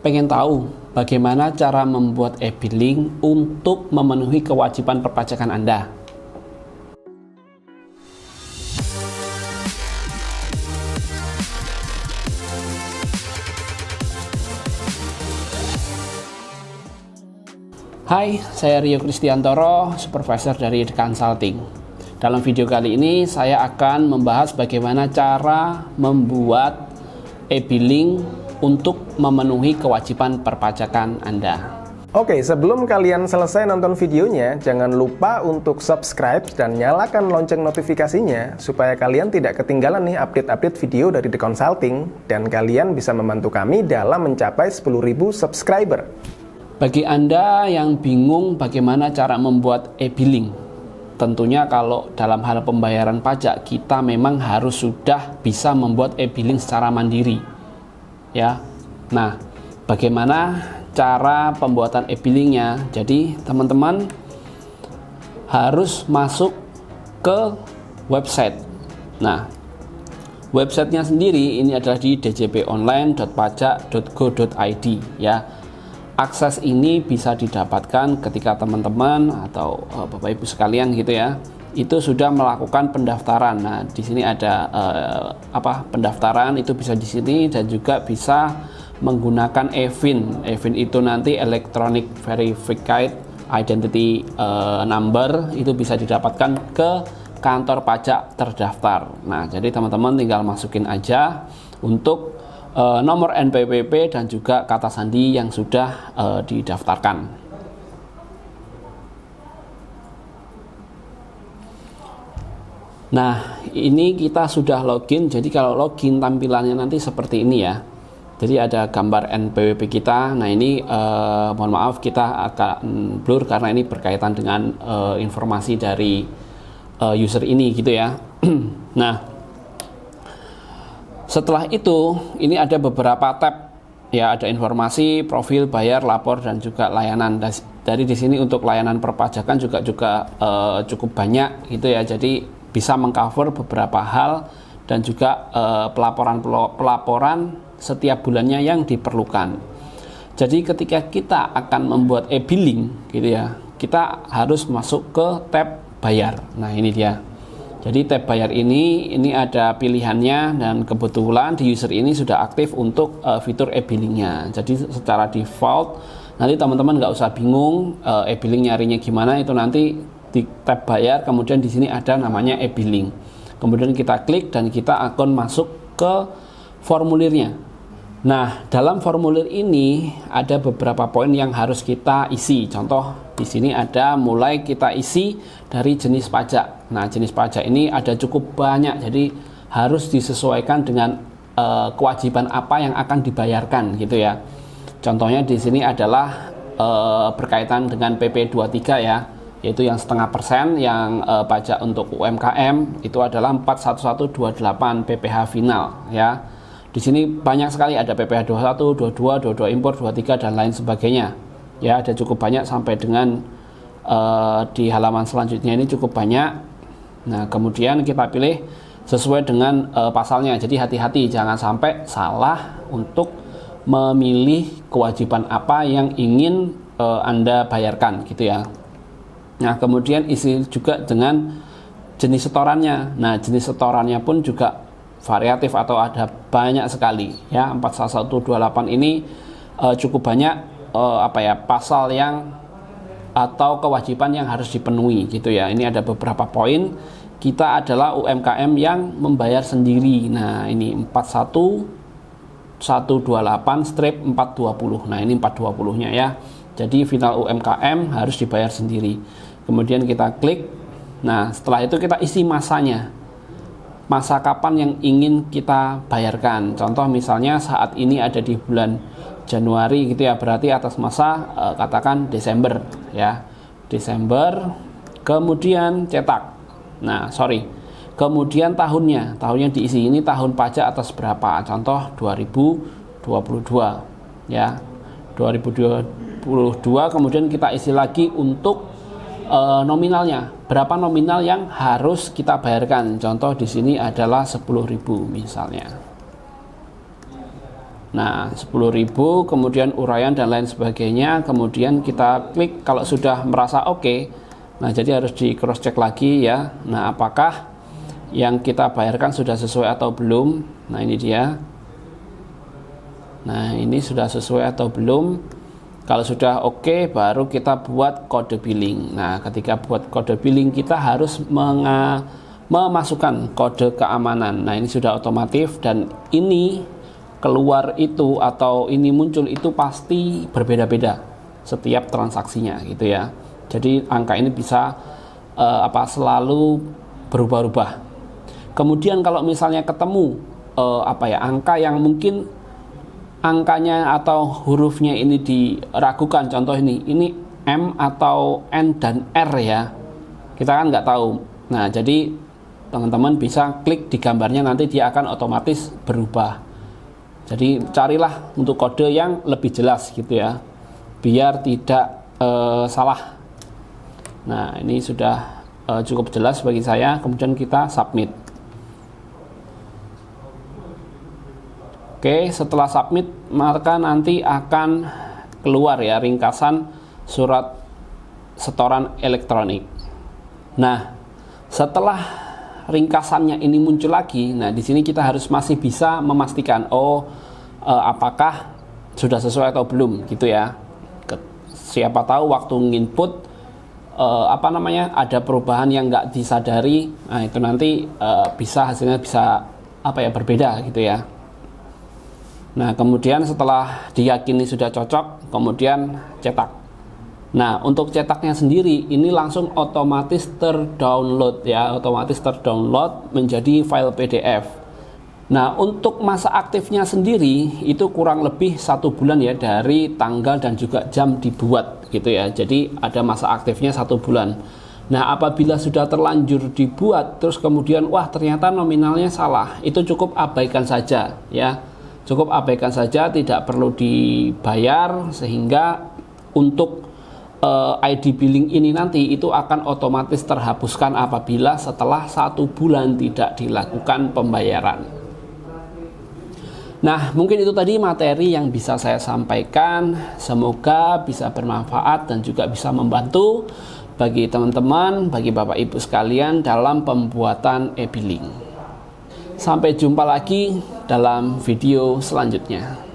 pengen tahu bagaimana cara membuat e-billing untuk memenuhi kewajiban perpajakan Anda? Hai, saya Rio Kristiantoro, supervisor dari The Consulting. Dalam video kali ini saya akan membahas bagaimana cara membuat e-billing untuk memenuhi kewajiban perpajakan Anda. Oke, sebelum kalian selesai nonton videonya, jangan lupa untuk subscribe dan nyalakan lonceng notifikasinya supaya kalian tidak ketinggalan nih update-update video dari The Consulting dan kalian bisa membantu kami dalam mencapai 10.000 subscriber. Bagi Anda yang bingung bagaimana cara membuat e-billing, tentunya kalau dalam hal pembayaran pajak kita memang harus sudah bisa membuat e-billing secara mandiri. Ya. Nah, bagaimana cara pembuatan e-billingnya? Jadi, teman-teman harus masuk ke website. Nah, websitenya sendiri ini adalah di djponline.pajak.go.id ya. Akses ini bisa didapatkan ketika teman-teman atau Bapak Ibu sekalian gitu ya, itu sudah melakukan pendaftaran. Nah, di sini ada pendaftaran itu bisa di sini dan juga bisa menggunakan EVIN. EVIN itu nanti Electronic Verified Identity Number, itu bisa didapatkan ke kantor pajak terdaftar. Nah, jadi teman-teman tinggal masukin aja untuk nomor NPWP dan juga kata sandi yang sudah didaftarkan. Nah, ini kita sudah login. Jadi kalau login tampilannya nanti seperti ini ya. Jadi ada gambar NPWP kita. Nah, ini mohon maaf kita akan blur karena ini berkaitan dengan informasi dari user ini gitu ya. Nah, setelah itu, ini ada beberapa tab ya, ada informasi, profil, bayar, lapor, dan juga layanan. Dari di sini untuk layanan perpajakan juga cukup banyak gitu ya. Jadi bisa mengcover beberapa hal dan juga pelaporan setiap bulannya yang diperlukan. Jadi ketika kita akan membuat e-billing gitu ya, kita harus masuk ke tab bayar. Nah, ini dia. Jadi tab bayar ini ada pilihannya dan kebetulan di user ini sudah aktif untuk fitur e-billingnya. Jadi secara default nanti teman-teman nggak usah bingung e-billing nyarinya gimana, itu nanti di tab bayar kemudian di sini ada namanya e-billing. Kemudian kita klik dan kita akan masuk ke formulirnya. Nah, dalam formulir ini ada beberapa poin yang harus kita isi. Contoh di sini ada mulai kita isi dari jenis pajak. Nah, jenis pajak ini ada cukup banyak, jadi harus disesuaikan dengan kewajiban apa yang akan dibayarkan gitu ya. Contohnya di sini adalah berkaitan dengan PP 23 ya, yaitu yang 0,5% yang pajak untuk UMKM itu adalah 41128 PPh final ya. Di sini banyak sekali, ada PPh 21, 22, 22 impor, 23 dan lain sebagainya. Ya, ada cukup banyak sampai dengan di halaman selanjutnya ini cukup banyak. Nah, kemudian kita pilih sesuai dengan pasalnya. Jadi hati-hati jangan sampai salah untuk memilih kewajiban apa yang ingin Anda bayarkan gitu ya. Nah, kemudian isi juga dengan jenis setorannya. Nah, jenis setorannya pun juga variatif atau ada banyak sekali ya. 41128 ini cukup banyak pasal yang atau kewajiban yang harus dipenuhi gitu ya. Ini ada beberapa poin. Kita adalah UMKM yang membayar sendiri. Nah, ini 41128/420. Nah, ini 420-nya ya. Jadi final UMKM harus dibayar sendiri. Kemudian kita klik. Nah, setelah itu kita isi masanya. Masa kapan yang ingin kita bayarkan. Contoh misalnya saat ini ada di bulan Januari gitu ya, berarti atas masa katakan Desember ya. Desember, kemudian cetak. Kemudian tahunnya diisi, ini tahun pajak atas berapa. Contoh 2022 ya. 2022 kemudian kita isi lagi untuk nominalnya, berapa nominal yang harus kita bayarkan. Contoh di sini adalah 10.000 misalnya. Nah, 10.000, kemudian uraian dan lain sebagainya, kemudian kita klik kalau sudah merasa oke. Nah, jadi harus di cross check lagi ya. Nah, apakah yang kita bayarkan sudah sesuai atau belum? Nah, ini dia. Nah, ini sudah sesuai atau belum? Kalau sudah oke, baru kita buat kode billing. Nah, ketika buat kode billing, kita harus memasukkan kode keamanan. Nah, ini sudah otomatis, dan ini keluar itu atau ini muncul itu pasti berbeda-beda setiap transaksinya gitu ya. Jadi angka ini bisa selalu berubah-ubah. Kemudian kalau misalnya ketemu angka yang mungkin angkanya atau hurufnya ini diragukan, contoh ini M atau N dan R ya, kita kan nggak tahu. Nah, jadi teman-teman bisa klik di gambarnya, nanti dia akan otomatis berubah. Jadi carilah untuk kode yang lebih jelas gitu ya, biar tidak salah. Nah, ini sudah cukup jelas bagi saya. Kemudian kita submit. Oke, setelah submit maka nanti akan keluar ya ringkasan surat setoran elektronik. Nah, setelah ringkasannya ini muncul lagi, nah di sini kita harus masih bisa memastikan apakah sudah sesuai atau belum gitu ya. Siapa tahu waktu nginput ada perubahan yang nggak disadari, nah itu nanti hasilnya bisa berbeda gitu ya. Nah, kemudian setelah diyakini sudah cocok, kemudian cetak. Nah, untuk cetaknya sendiri ini langsung otomatis terdownload ya, otomatis terdownload menjadi file PDF. Nah, untuk masa aktifnya sendiri itu kurang lebih 1 bulan ya, dari tanggal dan juga jam dibuat gitu ya. Jadi ada masa aktifnya 1 bulan. Nah, apabila sudah terlanjur dibuat terus kemudian ternyata nominalnya salah, itu cukup abaikan saja ya. Cukup abaikan saja, tidak perlu dibayar, sehingga untuk ID billing ini nanti itu akan otomatis terhapuskan apabila setelah 1 bulan tidak dilakukan pembayaran. Nah, mungkin itu tadi materi yang bisa saya sampaikan. Semoga bisa bermanfaat dan juga bisa membantu bagi teman-teman, bagi Bapak Ibu sekalian dalam pembuatan e-billing. Sampai jumpa lagi dalam video selanjutnya.